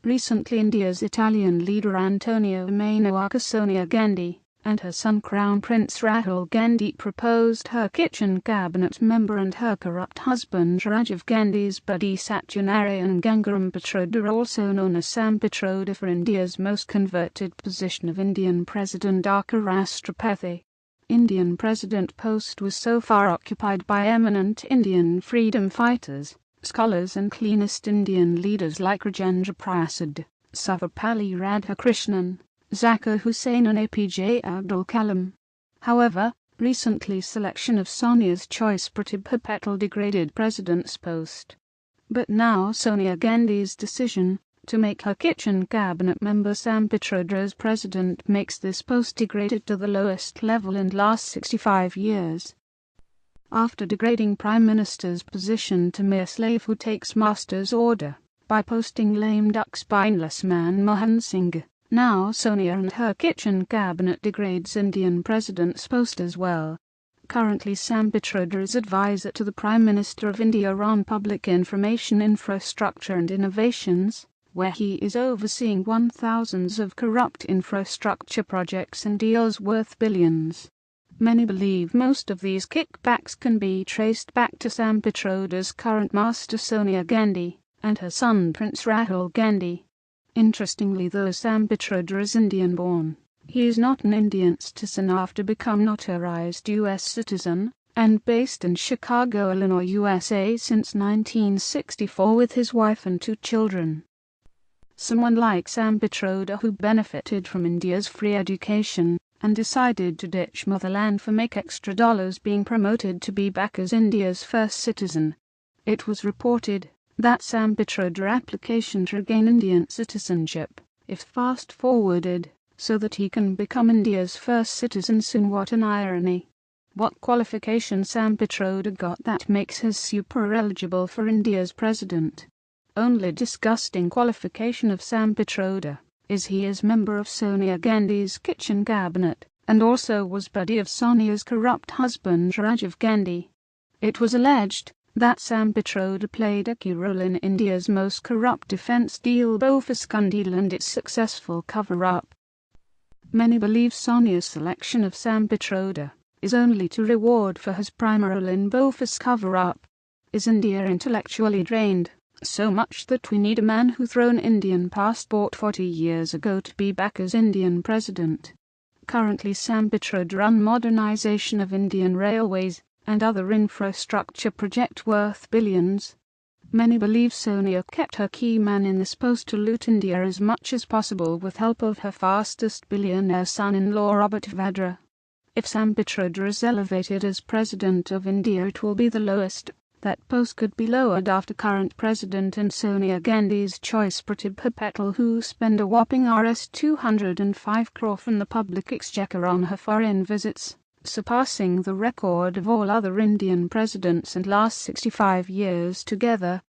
Recently, India's Italian leader Antonio Manoaca Sonia Gandhi and her son Crown Prince Rahul Gandhi proposed her kitchen cabinet member and her corrupt husband Rajiv Gandhi's buddy Satyanarayan Gangaram Pitroda, also known as Sam Pitroda, for India's most converted position of Indian President Rashtrapati. Indian president post was so far occupied by eminent Indian freedom fighters, scholars and cleanest Indian leaders like Rajendra Prasad, Sarvepalli Radhakrishnan, Zakir Hussain and APJ Abdul Kalam. However, recently selection of Sonia's choice Pratibha Patil degraded president's post. But now Sonia Gandhi's decision to make her kitchen cabinet member Sam Pitroda as president makes this post degraded to the lowest level in last 65 years. After degrading Prime Minister's position to mere slave who takes master's order by posting lame duck spineless Manmohan Singh, now Sonia and her kitchen cabinet degrades Indian president's post as well. Currently Sam Pitroda is advisor to the Prime Minister of India on public information infrastructure and innovations, where he is overseeing thousands of corrupt infrastructure projects and deals worth billions. Many believe most of these kickbacks can be traced back to Sam Pitroda's current master Sonia Gandhi and her son Prince Rahul Gandhi. Interestingly, though Sam Pitroda is Indian-born, he is not an Indian citizen after becoming naturalized U.S. citizen and based in Chicago, Illinois, USA since 1964 with his wife and 2 children. Someone like Sam Pitroda, who benefited from India's free education and decided to ditch motherland for make extra dollars, being promoted to be back as India's first citizen. It was reported that Sam Pitroda application to regain Indian citizenship, if fast-forwarded, so that he can become India's first citizen soon. What an irony. What qualification Sam Pitroda got that makes his super eligible for India's president? Only disgusting qualification of Sam Pitroda is he is member of Sonia Gandhi's kitchen cabinet and also was buddy of Sonia's corrupt husband Rajiv Gandhi. It was alleged that Sam Pitroda played a key role in India's most corrupt defence deal Bofus deal and its successful cover-up. Many believe Sonia's selection of Sam Pitroda is only to reward for his prime role in Bofus cover-up. Is India intellectually drained? So much that we need a man who thrown Indian passport 40 years ago to be back as Indian president. Currently Sam Pitroda run modernisation of Indian railways and other infrastructure project worth billions. Many believe Sonia kept her key man in this post to loot India as much as possible with help of her fastest billionaire son-in-law Robert Vadra. If Sam Pitroda is elevated as president of India, it will be the lowest that post could be lowered after current president and Sonia Gandhi's choice Pratibha Patil, who spent a whopping Rs 205 crore from the public exchequer on her foreign visits, surpassing the record of all other Indian presidents in last 65 years together.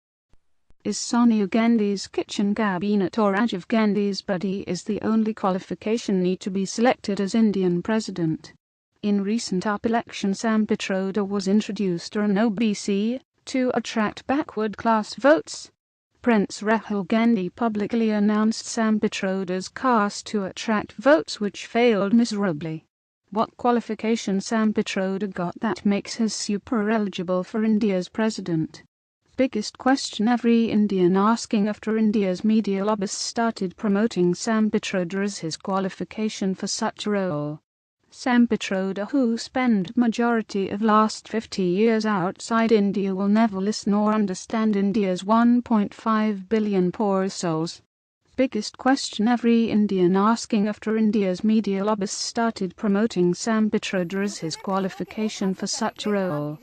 Is Sonia Gandhi's kitchen cabinet or Rajiv Gandhi's buddy is the only qualification need to be selected as Indian president. In recent up-election, Sam Pitroda was introduced as an OBC to attract backward-class votes. Prince Rahul Gandhi publicly announced Sam Pitroda's caste to attract votes, which failed miserably. What qualification Sam Pitroda got that makes his super eligible for India's president? Biggest question every Indian asking after India's media lobbyists started promoting Sam Pitroda as his qualification for such a role. Sam Pitroda, who spent majority of last 50 years outside India, will never listen or understand India's 1.5 billion poor souls. Biggest question every Indian asking after India's media lobbyists started promoting Sam Pitroda as his qualification for such a role.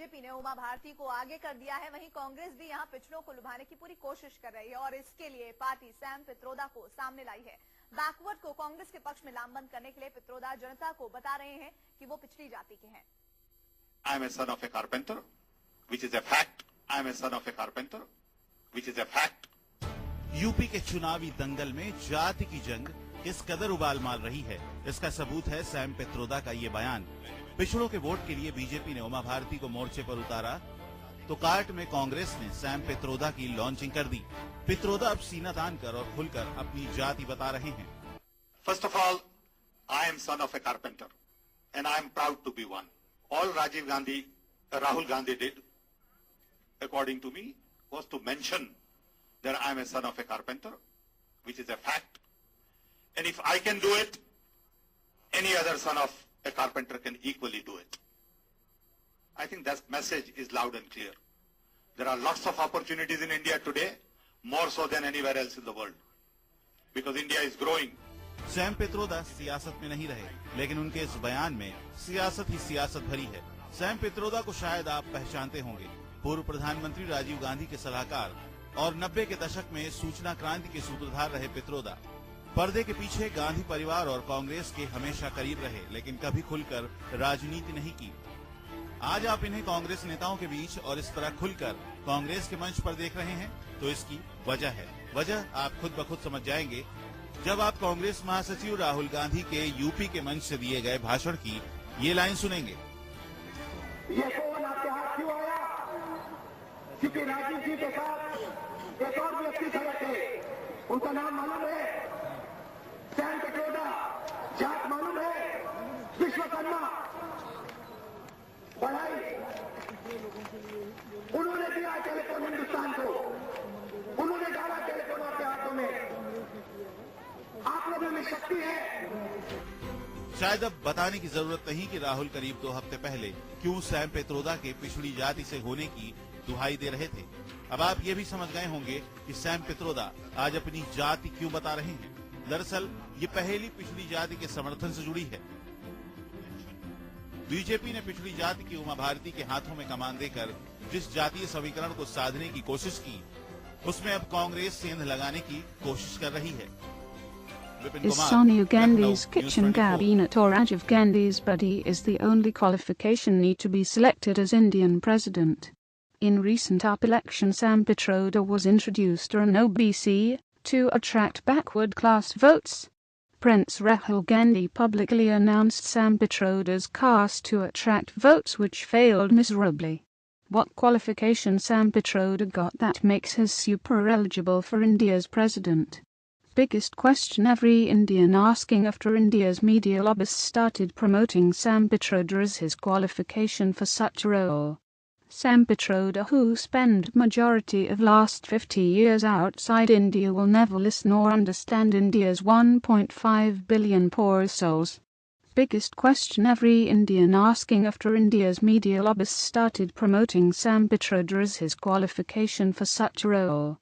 Bharti को आगे कर दिया है, वहीं कांग्रेस भी यहां पिछड़ों को लुभाने की पूरी कोशिश कर रही है और इसके लिए पार्टी सैम पित्रोदा को सामने लाई है। बैकवर्ड को कांग्रेस के पक्ष में लामबंद करने के लिए पित्रोदा जनता को बता रहे हैं कि वो पिछड़ी जाति के हैं। I am a son of a carpenter, which is a fact. I am a son of a carpenter, which is a fact. UP के चुनावी दंगल में जाति की जंग किस कदर उबाल मार रही है, इसका सबूत है सैम पित्रोदा का ये बयान। पिछड़ों के वोट के लिए बीजेपी ने उमा भारती को मोर्चे पर उतारा। तो कार्ट में कांग्रेस ने सैम पित्रोदा की लॉन्चिंग कर दी। पित्रोदा अब सीना तान कर और खुलकर अपनी जाति बता रहे हैं। First of all, I am son of a carpenter, and I am proud to be one. All Rahul Gandhi did, according to me, was to mention that I am a son of a carpenter, which is a fact. And if I can do it, any other son of a carpenter can equally do it. I think that message is loud and clear. There are lots of opportunities in India today, more so than anywhere else in the world, because India is growing. Sam Pitroda सियासत में नहीं रहे, लेकिन उनके इस बयान में सियासत ही सियासत भरी है। सैम पित्रोदा को शायद आप पहचानते होंगे। पूर्व प्रधानमंत्री राजीव गांधी के सलाहकार और 90 के दशक में सूचना क्रांति के सूत्रधार रहे पित्रोदा। पर्दे के पीछे गांधी परिवार और कांग्रेस के हमेशा करीब रहे, लेकिन कभी खुलकर राजनीति नहीं की। आज आप इन्हें कांग्रेस नेताओं के बीच और इस तरह खुलकर कांग्रेस के मंच पर देख रहे हैं, तो इसकी वजह है। वजह आप खुद ब खुद समझ जाएंगे जब आप कांग्रेस महासचिव राहुल गांधी के यूपी के मंच से दिए गए भाषण की ये लाइन सुनेंगे। ये फोन आपके हाथ क्यों आया? क्योंकि राजीव जी के साथ एक और व्यक्ति खड़े थे, उनका नाम मालूम है? सैम पित्रोदा। जात मालूम है? विश्वकर्मा। पढ़ाई उन्होंने दिया टेलीफोन हिंदुस्तान को, उन्होंने डाला टेलीफोन आपके हाथों में। आप लोगों में शक्ति है। शायद अब बताने की जरूरत नहीं कि राहुल करीब 2 हफ्ते पहले क्यों सैम पित्रोदा के पिछड़ी जाति से होने की दुहाई दे रहे थे। अब आप ये भी समझ गए होंगे कि सैम पित्रोदा आज अपनी जाति क्यों बता रहे हैं। दरअसल ये पहेली पिछड़ी जाति के समर्थन से जुड़ी है। बीजेपी ने पिछड़ी जाति की उमा भारती के हाथों में कमान देकर जिस जातीय समीकरण को साधने की कोशिश की, उसमें अब कांग्रेस सेंध लगाने की कोशिश कर रही है। Is Sonia Gandhi's kitchen cabinet or Rajiv Gandhi's buddy is the only qualification need to be selected as Indian president. In recent up-election, Sam Pitroda was introduced as an OBC to attract backward class votes. Prince Rahul Gandhi publicly announced Sam Pitroda's caste to attract votes, which failed miserably. What qualification Sam Pitroda got that makes his super eligible for India's president? Biggest question every Indian asking after India's media lobbyists started promoting Sam Pitroda as his qualification for such a role. Sam Pitroda, who spent majority of last 50 years outside India, will never listen or understand India's 1.5 billion poor souls. Biggest question every Indian asking after India's media lobbyists started promoting Sam Pitroda as his qualification for such a role.